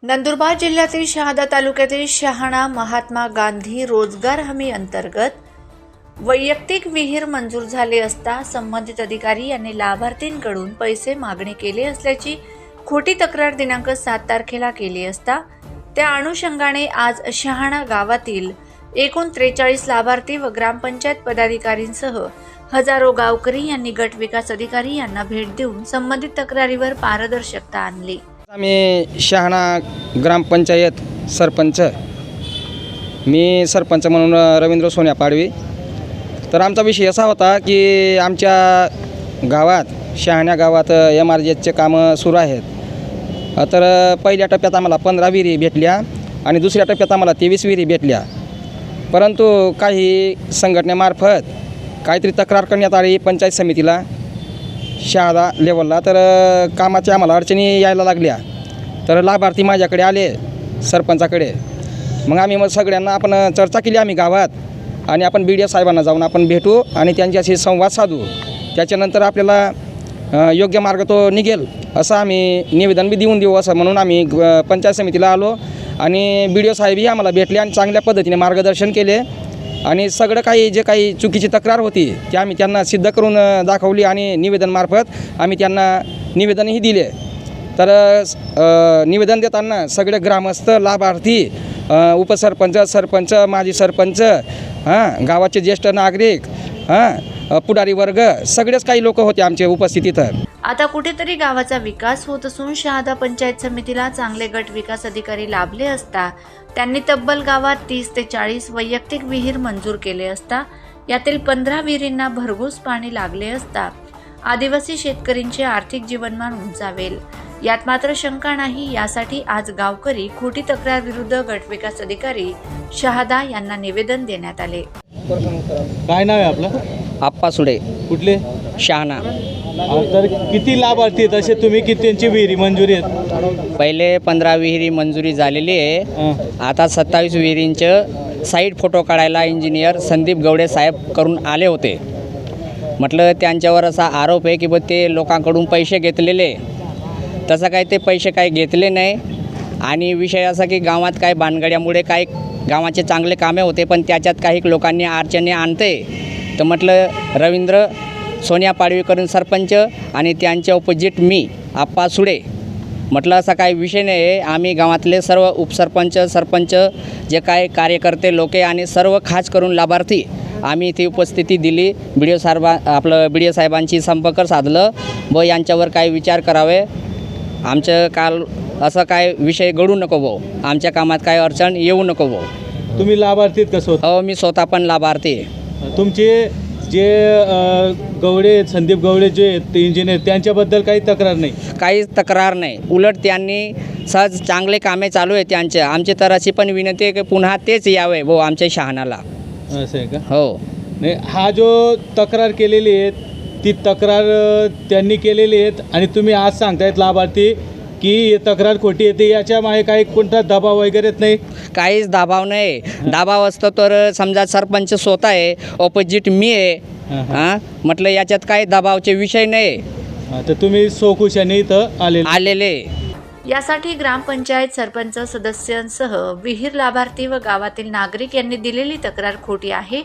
नंदुरबार जिल्ह्यातील शहादा तालुक्यातील शहाणा महात्मा गांधी रोजगार हमी अंतर्गत वैयक्तिक विहीर मंजूर झाले असता संबंधित अधिकारी यांनी लाभार्थींकडून पैसे मागणी केली असल्याची खोटी तक्रार दिनांक 7 तारखेला केली असता त्या अनुषंगाने आज शहाणा गावातील एकूण 43 लाभार्थी व ग्रामपंचायत पदाधिकारींसह हजारो गावकरी यांनी गट विकास अधिकारी यांना भेट देऊन संबंधित तक्रारीवर पारदर्शकता आणली। आम्ही शहाणा ग्रामपंचायत सरपंच, मी सरपंच म्हणून रवींद्र सोन्या पाडवी। तर आमचा विषय असा होता की आमच्या गावात शहाणा गावात MRGSचे कामं सुरू आहेत। तर पहिल्या टप्प्यात आम्हाला 15 विहिरी भेटल्या आणि दुसऱ्या टप्प्यात आम्हाला 23 विहिरी भेटल्या, परंतु काही संघटनेमार्फत काहीतरी तक्रार करण्यात आली पंचायत समितीला शहादा लेवलला। तर कामाच्या आम्हाला अडचणी यायला लागल्या। तर लाभार्थी माझ्याकडे आले सरपंचाकडे। मग आम्ही सगळ्यांना आपण चर्चा केली आम्ही गावात आणि आपण BDO साहेबांना जाऊन आपण भेटू आणि त्यांच्याशी संवाद साधू, त्याच्यानंतर आपल्याला योग्य मार्ग तो निघेल असं आम्ही निवेदन बी देऊन देऊ असं म्हणून आम्ही पंचायत समितीला आलो आणि BDO साहेबही आम्हाला भेटले आणि चांगल्या पद्धतीने मार्गदर्शन केले आणि सगळं काही जे काही चुकीची तक्रार होती ते आम्ही त्यांना सिद्ध करून दाखवली आणि निवेदनमार्फत आम्ही त्यांना निवेदनही दिले। तर निवेदन देताना सगळे ग्रामस्थ, लाभार्थी, उपसरपंच, सरपंच, माजी सरपंच, गावाचे ज्येष्ठ नागरिक, पुढारी वर्ग सगळेच काही लोक होते आमचे उपस्थित इथं। आता कुठेतरी गावाचा विकास होत असून शहादा पंचायत समितीला चांगले गट विकास अधिकारी लाभले असता त्यांनी तब्बल गावात 30 ते 40 वैयक्तिक विहीर मंजूर केले असता यातील 15 विहिरींना भरघोस पाणी लागले असता आदिवासी शेतकऱ्यांचे आर्थिक जीवनमान उंचावेल यात मात्र शंका नाही। यासाठी आज गावकरी खोटी तक्रार विरुद्ध गट विकास अधिकारी शहादा यांना निवेदन देण्यात आले। काय नाव आहे आपलं? आप्पा सुडे, कुठले? शहाणा। तर किती लाभार्थी आहेत असे तुम्ही, किती त्यांची विहिरी मंजुरी आहेत? पहिले 15 विहिरी मंजुरी झालेली आहे। आता 27 विहिरींचं साईड फोटो काढायला इंजिनियर संदीप गवडे साहेब करून आले होते। म्हटलं त्यांच्यावर असा आरोप आहे की ते लोकांकडून पैसे घेतलेले, तसं काय ते पैसे काही घेतले नाही आणि विषय असा की गावात काही भानगड्यामुळे काही गावाचे चांगले कामे होते पण त्याच्यात काही लोकांनी अडचणी आणते। तर म्हटलं रवींद्र सोन्या पाडवीकरून सरपंच आणि त्यांच्या ऑपोजिट मी आप्पा सुडे, म्हटलं असा काही विषय नाही आहे। आम्ही गावातले सर्व उपसरपंच, सरपंच, जे काही कार्यकर्ते लोके आणि सर्व खास करून लाभार्थी आम्ही इथे उपस्थिती दिली। BDO साहेबांशी संपर्क साधलं व यांच्यावर काही विचार करावे। आमचं काल असं काय विषय घडू नको भाऊ, आमच्या कामात काही अडचण येऊ नको भाऊ। तुम्ही लाभार्थी आहेत कसं? हो, मी स्वतः पण लाभार्थी आहे। तुमचे जे गवडे, संदीप गवडे जे आहेत इंजिनियर, त्यांच्याबद्दल काही तक्रार नाही? काहीच तक्रार नाही, उलट त्यांनी सहज चांगले कामे चालू आहे त्यांचे। आमची तर अशी पण विनंती आहे की पुन्हा तेच यावे भाऊ आमच्या शहाणाला। असं आहे का? हो नाही, हा जो तक्रार केलेली आहे ती तक्रार त्यांनी केलेली आहेत आणि तुम्ही आज सांगतायत लाभार्थी की ही तक्रार खोटी येते, याच्या मागे काही कोणता दबाव वगैरेच नाही? काहीच दबाव नाही। दबाव असतो तर समजा सरपंच स्वतः आहे, ऑपोजिट मी आहे, म्हटलं याच्यात काही दबावचे विषय नाही। तर तुम्ही सोखुशाने इथं आलेले। यासाठी ग्रामपंचायत सरपंच सदस्यांसह विहीर लाभार्थी व गावातील नागरिक यांनी दिलेली तक्रार खोटी आहे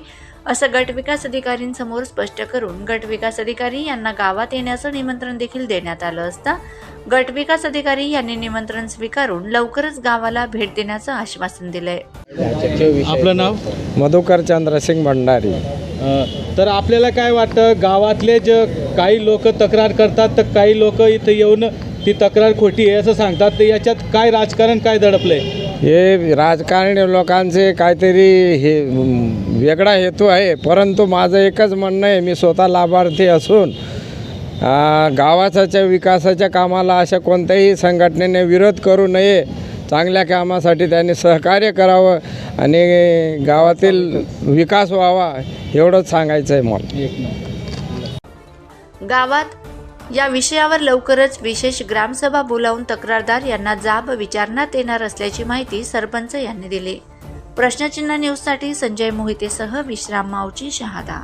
असं गट विकास अधिकारींसमोर स्पष्ट करून गट विकास अधिकारी यांना गावात येण्याचं निमंत्रण देखील देण्यात आलं असता गट विकास अधिकारी यांनी निमंत्रण स्वीकारून लवकरच गावाला भेट देण्याचं आश्वासन दिलंय। आपलं नाव? मधुकर चंद्रसिंग भंडारी। तर आपल्याला काय वाटतं, गावातले जे काही लोक तक्रार करतात तर काही लोक इथं येऊन ती तक्रार खोटी आहे असं सांगतात, तर याच्यात काय राजकारण काय दडपलंय? हे राजकारणी लोकांचे काहीतरी हे वेगळा हेतू आहे, परंतु माझं एकच म्हणणं आहे, मी स्वतः लाभार्थी असून गावाच्या विकासाच्या कामाला अशा कोणत्याही संघटनेने विरोध करू नये। चांगल्या कामासाठी त्यांनी सहकार्य करावं आणि गावातील विकास व्हावा एवढंच सांगायचं आहे मला। गावात या विषयावर लवकरच विशेष ग्रामसभा बोलावून तक्रारदार यांना जाब विचारण्यात येणार असल्याची माहिती सरपंच यांनी दिली। प्रश्नचिन्ह न्यूजसाठी संजय मोहितेसह विश्राम मावची, शहादा।